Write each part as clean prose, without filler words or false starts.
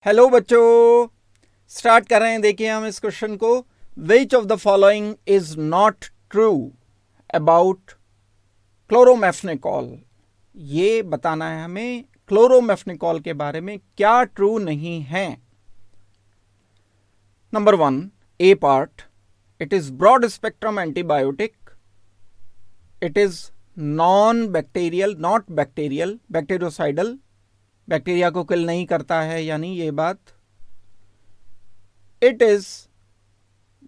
Hello बच्चों, start कर रहे हैं। देखिए हम इस क्वेश्चन को, which of the following is not true about chloramphenicol. ये बताना है हमें क्लोरोमेफेनिकॉल के बारे में क्या ट्रू नहीं है। Number 1, A part, it is broad spectrum antibiotic, it is non bacterial, not bacterial, bacteriocidal, bacteria को किल नहीं करता है, यानी ये बात। इट इज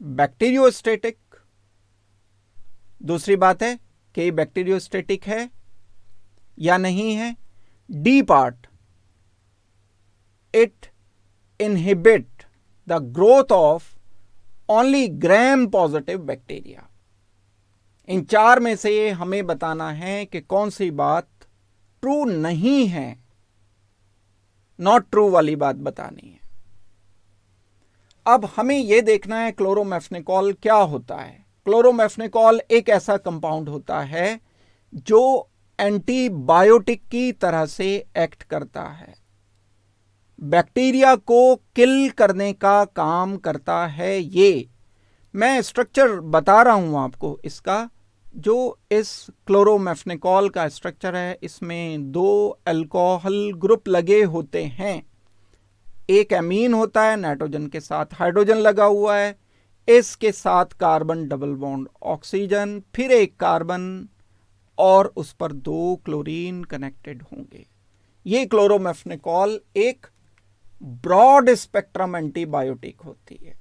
बैक्टीरियोस्टेटिक, दूसरी बात है कि बैक्टीरियोस्टेटिक है या नहीं है। D part, it inhibit the growth of only gram positive bacteria. इन चार में से हमें बताना है कि कौन सी बात ट्रू नहीं है, नॉट ट्रू वाली बात बतानी है। अब हमें यह देखना है क्लोरोमेफेनिकॉल क्या होता है। क्लोरोमेफेनिकॉल एक ऐसा कंपाउंड होता है जो एंटीबायोटिक की तरह से एक्ट करता है, बैक्टीरिया को किल करने का काम करता है। ये मैं स्ट्रक्चर बता रहा हूं आपको इसका। जो इस क्लोरोमेफेनिकॉल का स्ट्रक्चर है, इसमें दो अल्कोहल ग्रुप लगे होते हैं। एक एमीन होता है, नाइट्रोजन के साथ हाइड्रोजन लगा हुआ है, इसके साथ कार्बन डबल बॉन्ड ऑक्सीजन, फिर एक कार्बन और उस पर दो क्लोरीन कनेक्टेड होंगे। ये क्लोरोमेफेनिकॉल एक ब्रॉड स्पेक्ट्रम एंटीबायोटिक होती है।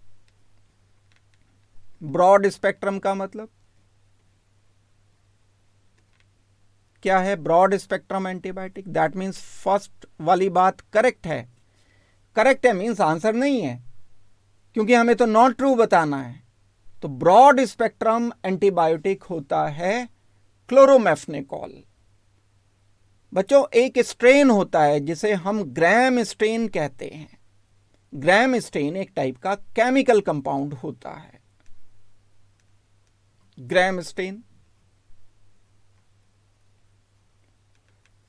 ब्रॉड स्पेक्ट्रम का मतलब क्या है? Broad spectrum antibiotic, that means first वाली बात करेक्ट है। करेक्ट है मीन्स आंसर नहीं है, क्योंकि हमें तो नॉट ट्रू बताना है। तो ब्रॉड स्पेक्ट्रम एंटीबायोटिक होता है क्लोरोमेफेनिकॉल। बच्चों, एक स्ट्रेन होता है जिसे हम ग्राम स्ट्रेन कहते हैं। ग्राम स्ट्रेन एक टाइप का केमिकल कंपाउंड होता है। ग्राम स्ट्रेन,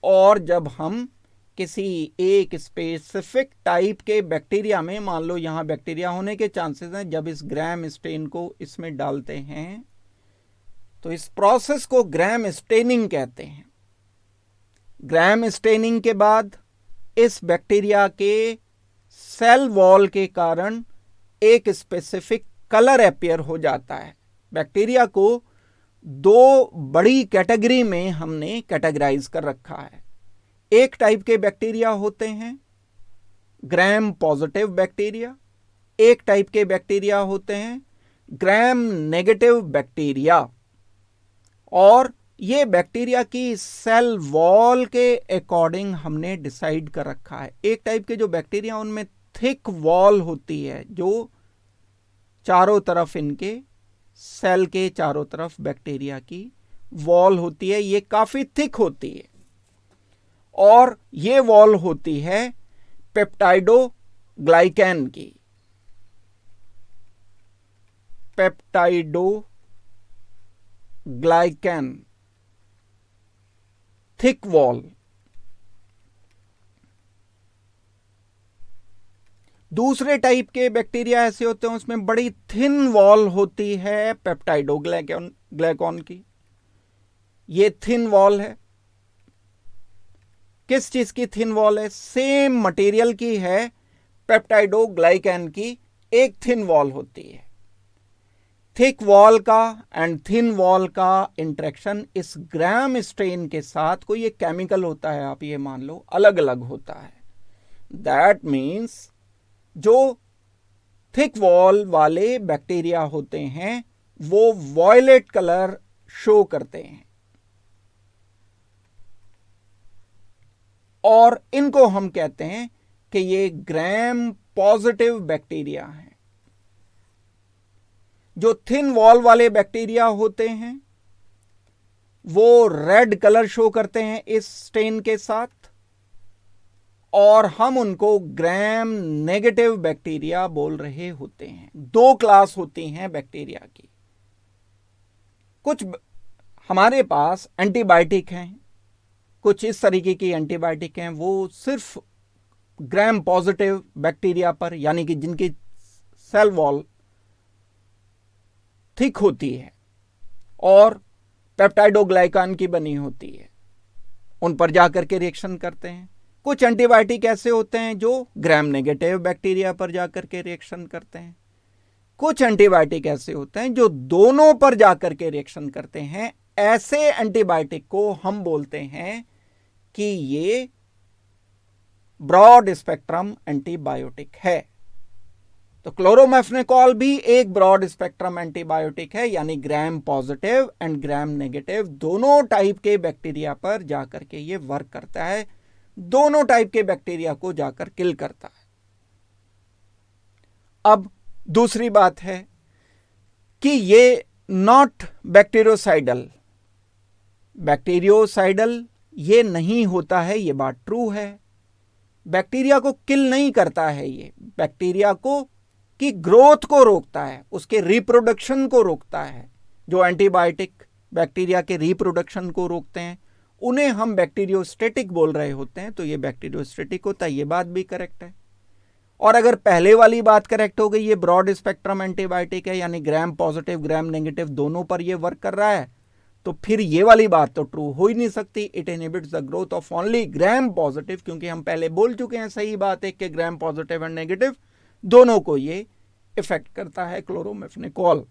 और जब हम किसी एक स्पेसिफिक टाइप के बैक्टीरिया में, मान लो यहां बैक्टीरिया होने के चांसेस हैं, जब इस ग्राम स्टेन को इसमें डालते हैं तो इस प्रोसेस को ग्राम स्टेनिंग कहते हैं। ग्राम स्टेनिंग के बाद इस बैक्टीरिया के सेल वॉल के कारण एक स्पेसिफिक कलर अपीयर हो जाता है। बैक्टीरिया को दो बड़ी कैटेगरी में हमने कैटेगराइज कर रखा है। एक टाइप के बैक्टीरिया होते हैं ग्राम पॉजिटिव बैक्टीरिया, एक टाइप के बैक्टीरिया होते हैं ग्राम नेगेटिव बैक्टीरिया। और ये बैक्टीरिया की सेल वॉल के अकॉर्डिंग हमने डिसाइड कर रखा है। एक टाइप के जो बैक्टीरिया, उनमें थिक वॉल होती है, जो चारों तरफ, इनके सेल के चारों तरफ बैक्टीरिया की वॉल होती है, ये काफी थिक होती है। और ये वॉल होती है पेप्टाइडोग्लाइकैन की। Peptidoglycan, thick wall. दूसरे टाइप के बैक्टीरिया ऐसे होते हैं, उसमें बड़ी थिन वॉल होती है पेप्टाइडोग्लाइकॉन की। ये थिन वॉल है। किस चीज की थिन वॉल है? सेम मटेरियल की है, पेप्टाइडोग्लाइकैन की एक थिन वॉल होती है। थिक वॉल का एंड थिन वॉल का इंटरेक्शन इस ग्राम स्ट्रेन के साथ कोई एक केमिकल होता है, आप ये मान लो, अलग अलग होता है। दैट मीन्स जो थिक वॉल वाले बैक्टीरिया होते हैं वो वॉयलेट कलर शो करते हैं, और इनको हम कहते हैं कि ये ग्राम पॉजिटिव बैक्टीरिया हैं। जो थिन वॉल वाले बैक्टीरिया होते हैं वो रेड कलर शो करते हैं इस स्टेन के साथ, और हम उनको ग्राम नेगेटिव बैक्टीरिया बोल रहे होते हैं। दो क्लास होती हैं बैक्टीरिया की। कुछ हमारे पास एंटीबायोटिक हैं, कुछ इस तरीके की एंटीबायोटिक हैं, वो सिर्फ ग्राम पॉजिटिव बैक्टीरिया पर, यानी कि जिनकी सेल वॉल थिक होती है और पेप्टाइडोग्लाइकान की बनी होती है, उन पर जाकर के रिएक्शन करते हैं। कुछ एंटीबायोटिक ऐसे होते हैं जो ग्राम नेगेटिव बैक्टीरिया पर जाकर के रिएक्शन करते हैं। कुछ एंटीबायोटिक ऐसे होते हैं जो दोनों पर जाकर के रिएक्शन करते हैं। ऐसे एंटीबायोटिक को हम बोलते हैं कि ये ब्रॉड स्पेक्ट्रम एंटीबायोटिक है। तो क्लोरोमेफेनेकॉल भी एक ब्रॉड स्पेक्ट्रम एंटीबायोटिक है, यानी gram positive and gram negative दोनों टाइप के बैक्टीरिया पर जाकर के ये वर्क करता है, दोनों टाइप के बैक्टीरिया को जाकर किल करता है। अब दूसरी बात है कि ये नॉट बैक्टीरियोसाइडल, बैक्टीरियोसाइडल ये नहीं होता है, ये बात ट्रू है। बैक्टीरिया को किल नहीं करता है, ये बैक्टीरिया को की ग्रोथ को रोकता है, उसके रिप्रोडक्शन को रोकता है। जो एंटीबायोटिक बैक्टीरिया के रिप्रोडक्शन को रोकते हैं उन्हें हम बैक्टीरियोस्टेटिक बोल रहे होते हैं, तो ये बैक्टीरियोस्टेटिक होता है, ये बात भी करेक्ट है। और अगर पहले वाली बात करेक्ट हो गई, ये ब्रॉड स्पेक्ट्रम एंटीबायोटिक है, यानी ग्राम पॉजिटिव ग्राम नेगेटिव दोनों पर ये वर्क कर रहा है, तो फिर ये वाली बात तो ट्रू हो ही नहीं सकती। It inhibits the growth of only gram positive, क्योंकि हम पहले बोल चुके हैं, सही बात है कि ग्राम पॉजिटिव एंड नेगेटिव दोनों को ये इफेक्ट करता है क्लोरोमेफेनेकॉल।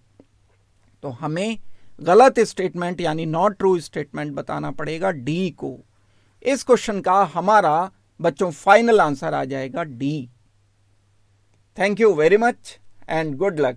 तो हमें गलत स्टेटमेंट यानी नॉट ट्रू स्टेटमेंट बताना पड़ेगा डी को। इस क्वेश्चन का हमारा बच्चों फाइनल आंसर आ जाएगा D. Thank you very much and good luck.